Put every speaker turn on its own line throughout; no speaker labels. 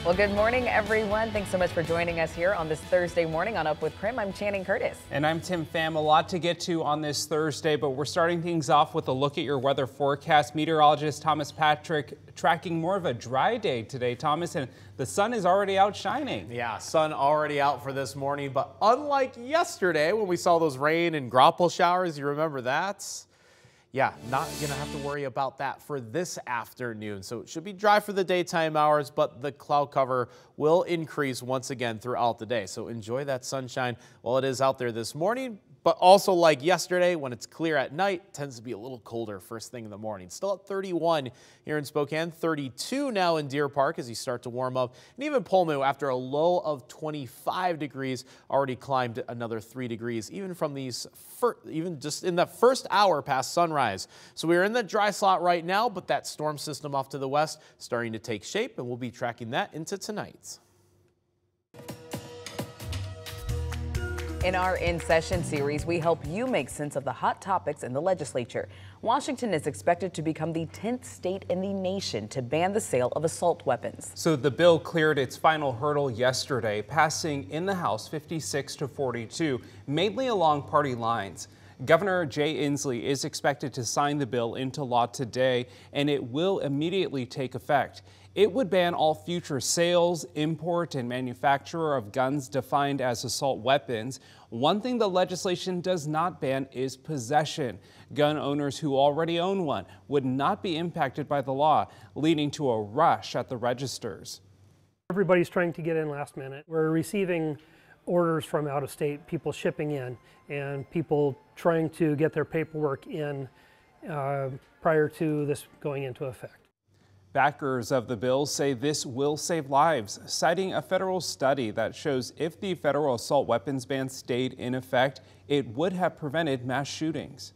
Well, good morning, everyone. Thanks so much for joining us here on this Thursday morning on Up with KREM. I'm Channing Curtis.
And I'm Tim Pham. A lot to get to on this Thursday, but we're starting things off with a look at your weather forecast. Meteorologist Thomas Patrick tracking more of a dry day today, Thomas, and the sun is already out shining.
Yeah, sun already out for this morning, but unlike yesterday when we saw those rain and grapple showers, you remember that? Yeah, not going to have to worry about that for this afternoon. So it should be dry for the daytime hours, but the cloud cover will increase once again throughout the day. So enjoy that sunshine while it is out there this morning. But also like yesterday, when it's clear at night, tends to be a little colder first thing in the morning. Still at 31 here in Spokane, 32 now in Deer Park as you start to warm up. And even Pullman, after a low of 25 degrees, already climbed another 3 degrees, even from these, even just in the first hour past sunrise. So we're in the dry slot right now, but that storm system off to the west starting to take shape, and we'll be tracking that into tonight.
In our In Session series, we help you make sense of the hot topics in the legislature. Washington is expected to become the 10th state in the nation to ban the sale of assault weapons.
So the bill cleared its final hurdle yesterday, passing in the House 56-42, mainly along party lines. Governor Jay Inslee is expected to sign the bill into law today, and it will immediately take effect. It would ban all future sales, import, and manufacture of guns defined as assault weapons. One thing the legislation does not ban is possession. Gun owners who already own one would not be impacted by the law, leading to a rush at the registers.
Everybody's trying to get in last minute. We're receiving orders from out of state, people shipping in, and people trying to get their paperwork in prior to this going into effect.
Backers of the bill say this will save lives, citing a federal study that shows if the federal assault weapons ban stayed in effect, it would have prevented mass shootings.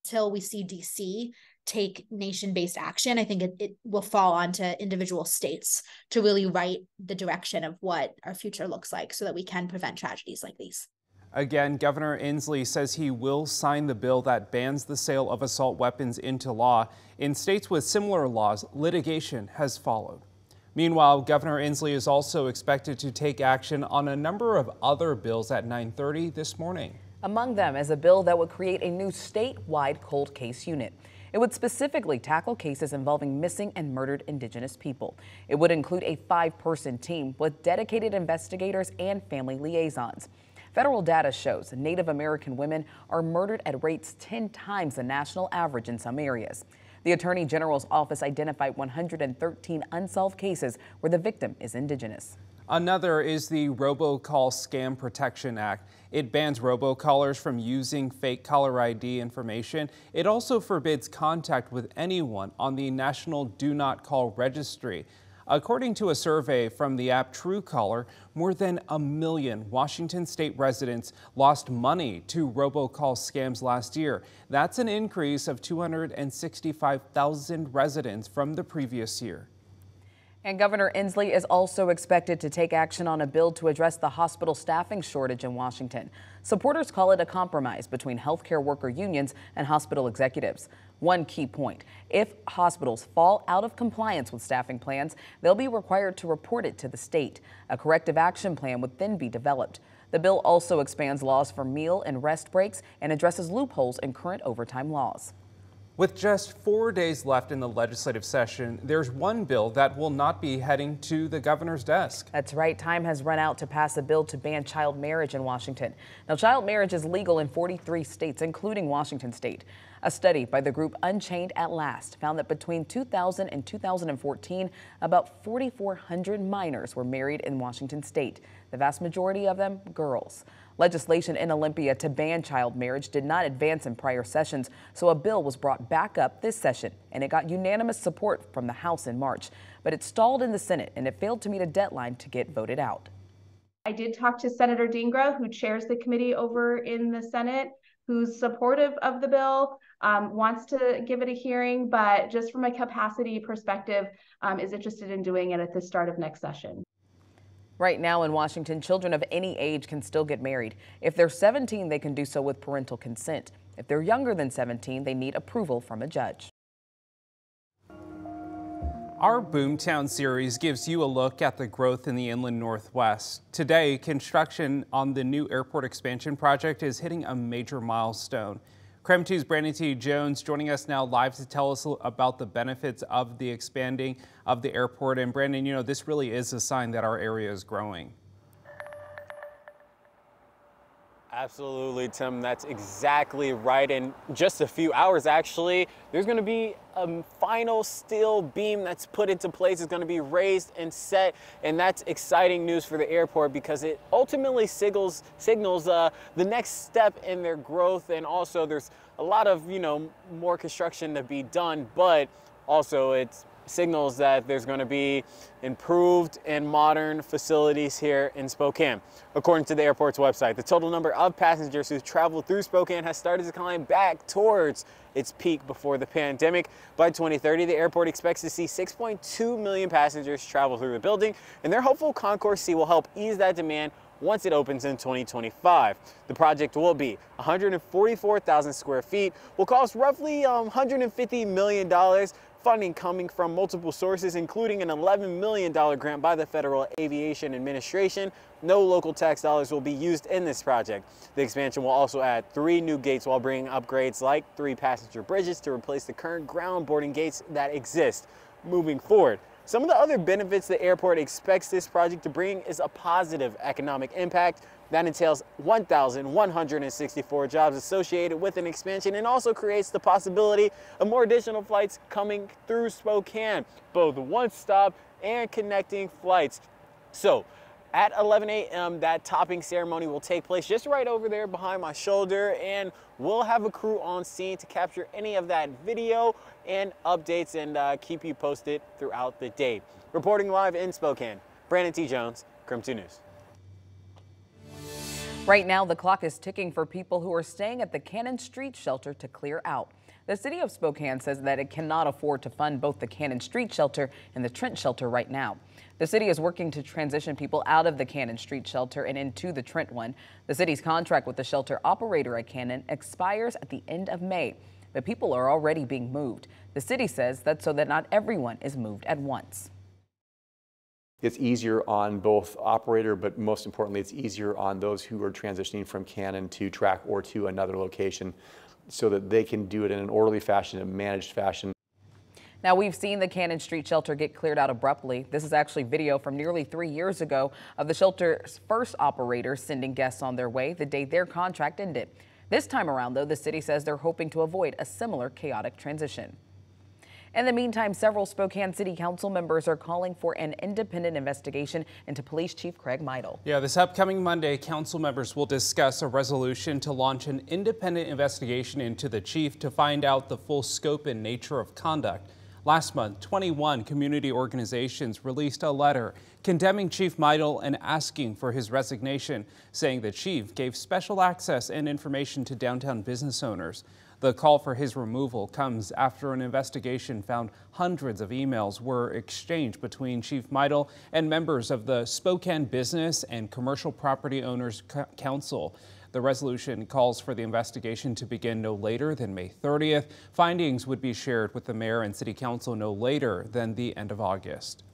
Until we see DC take nation-based action, I think it will fall onto individual states to really write the direction of what our future looks like so that we can prevent tragedies like these.
Again, Governor Inslee says he will sign the bill that bans the sale of assault weapons into law. In states with similar laws, litigation has followed. Meanwhile, Governor Inslee is also expected to take action on a number of other bills at 9:30 this morning.
Among them is a bill that would create a new statewide cold case unit. It would specifically tackle cases involving missing and murdered Indigenous people. It would include a 5-person team with dedicated investigators and family liaisons. Federal data shows Native American women are murdered at rates 10 times the national average in some areas. The Attorney General's office identified 113 unsolved cases where the victim is Indigenous.
Another is the Robocall Scam Protection Act. It bans robocallers from using fake caller ID information. It also forbids contact with anyone on the National Do Not Call Registry. According to a survey from the app Truecaller, more than 1 million Washington state residents lost money to robocall scams last year. That's an increase of 265,000 residents from the previous year.
And Governor Inslee is also expected to take action on a bill to address the hospital staffing shortage in Washington. Supporters call it a compromise between healthcare worker unions and hospital executives. One key point: if hospitals fall out of compliance with staffing plans, they'll be required to report it to the state. A corrective action plan would then be developed. The bill also expands laws for meal and rest breaks and addresses loopholes in current overtime laws.
With just 4 days left in the legislative session, there's one bill that will not be heading to the governor's desk.
That's right. Time has run out to pass a bill to ban child marriage in Washington. Now, child marriage is legal in 43 states, including Washington state. A study by the group Unchained at Last found that between 2000 and 2014, about 4,400 minors were married in Washington state. The vast majority of them girls. Legislation in Olympia to ban child marriage did not advance in prior sessions, so a bill was brought back up this session, and it got unanimous support from the House in March. But it stalled in the Senate, and it failed to meet a deadline to get voted out.
I did talk to Senator Dingra, who chairs the committee over in the Senate, who's supportive of the bill, wants to give it a hearing, but just from a capacity perspective, is interested in doing it at the start of next session.
Right now in Washington, children of any age can still get married. If they're 17, they can do so with parental consent. If they're younger than 17, they need approval from a judge.
Our Boomtown series gives you a look at the growth in the inland Northwest. Today, construction on the new airport expansion project is hitting a major milestone. KREM 2's Brandon T. Jones joining us now live to tell us about the benefits of the expanding of the airport. And Brandon, you know, this really is a sign that our area is growing.
Absolutely, Tim. That's exactly right. In just a few hours, actually, there's going to be a final steel beam that's put into place. It's going to be raised and set, and that's exciting news for the airport because it ultimately signals the next step in their growth. And also, there's a lot of more construction to be done, but also it signals that there's going to be improved and modern facilities here in Spokane. According to the airport's website, the total number of passengers who traveled through Spokane has started to climb back towards its peak before the pandemic. By 2030, the airport expects to see 6.2 million passengers travel through the building, and they're hopeful Concourse C will help ease that demand once it opens in 2025. The project will be 144,000 square feet, will cost roughly $150 million, funding coming from multiple sources, including an $11 million grant by the Federal Aviation Administration. No local tax dollars will be used in this project. The expansion will also add 3 new gates while bringing upgrades like 3 passenger bridges to replace the current ground boarding gates that exist moving forward. Some of the other benefits the airport expects this project to bring is a positive economic impact. That entails 1,164 jobs associated with an expansion and also creates the possibility of more additional flights coming through Spokane, both one-stop and connecting flights. So at 11 a.m., that topping ceremony will take place just right over there behind my shoulder, and we'll have a crew on scene to capture any of that video and updates and keep you posted throughout the day. Reporting live in Spokane, Brandon T. Jones, KREM 2 News.
Right now, the clock is ticking for people who are staying at the Cannon Street shelter to clear out. The city of Spokane says that it cannot afford to fund both the Cannon Street shelter and the Trent shelter right now. The city is working to transition people out of the Cannon Street shelter and into the Trent one. The city's contract with the shelter operator at Cannon expires at the end of May, but people are already being moved. The city says that's so that not everyone is moved at once.
It's easier on both operator, but most importantly, it's easier on those who are transitioning from Cannon to Track or to another location so that they can do it in an orderly fashion, a managed fashion.
Now, we've seen the Cannon Street shelter get cleared out abruptly. This is actually video from nearly 3 years ago of the shelter's first operator sending guests on their way the day their contract ended. This time around, though, the city says they're hoping to avoid a similar chaotic transition. In the meantime, several Spokane City Council members are calling for an independent investigation into Police Chief Craig Meidel.
Yeah, this upcoming Monday, council members will discuss a resolution to launch an independent investigation into the chief to find out the full scope and nature of conduct. Last month, 21 community organizations released a letter condemning Chief Meidel and asking for his resignation, saying the chief gave special access and information to downtown business owners. The call for his removal comes after an investigation found hundreds of emails were exchanged between Chief Meidel and members of the Spokane Business and Commercial Property Owners Council. The resolution calls for the investigation to begin no later than May 30th. Findings would be shared with the mayor and city council no later than the end of August.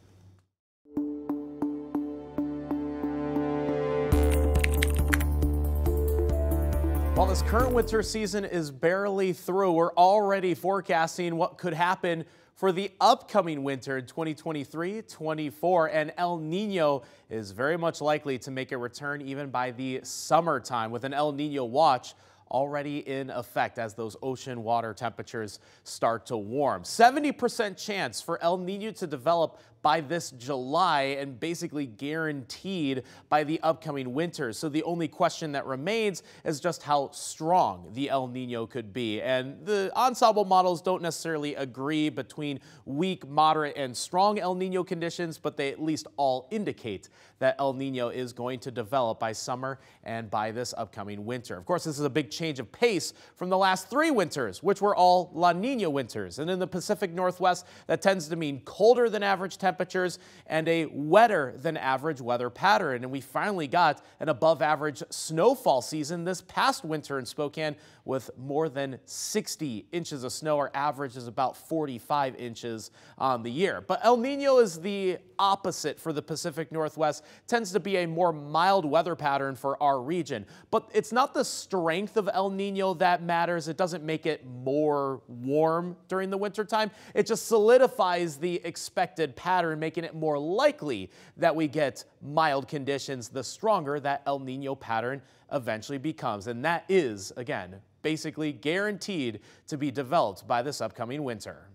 While this current winter season is barely through, we're already forecasting what could happen for the upcoming winter in 2023-24, and El Nino is very much likely to make a return even by the summertime, with an El Nino watch already in effect as those ocean water temperatures start to warm. 70% chance for El Nino to develop by this July and basically guaranteed by the upcoming winter. So the only question that remains is just how strong the El Nino could be. And the ensemble models don't necessarily agree between weak, moderate, and strong El Nino conditions, but they at least all indicate that El Nino is going to develop by summer and by this upcoming winter. Of course, this is a big change of pace from the last 3 winters, which were all La Nina winters. And in the Pacific Northwest, that tends to mean colder than average temperatures temperatures and a wetter than average weather pattern. And we finally got an above average snowfall season this past winter in Spokane with more than 60 inches of snow. Our average is about 45 inches on the year. But El Nino is the opposite for the Pacific Northwest, tends to be a more mild weather pattern for our region. But it's not the strength of El Nino that matters. It doesn't make it more warm during the wintertime. It just solidifies the expected pattern, making it more likely that we get mild conditions the stronger that El Nino pattern eventually becomes. And that is, again, basically guaranteed to be developed by this upcoming winter.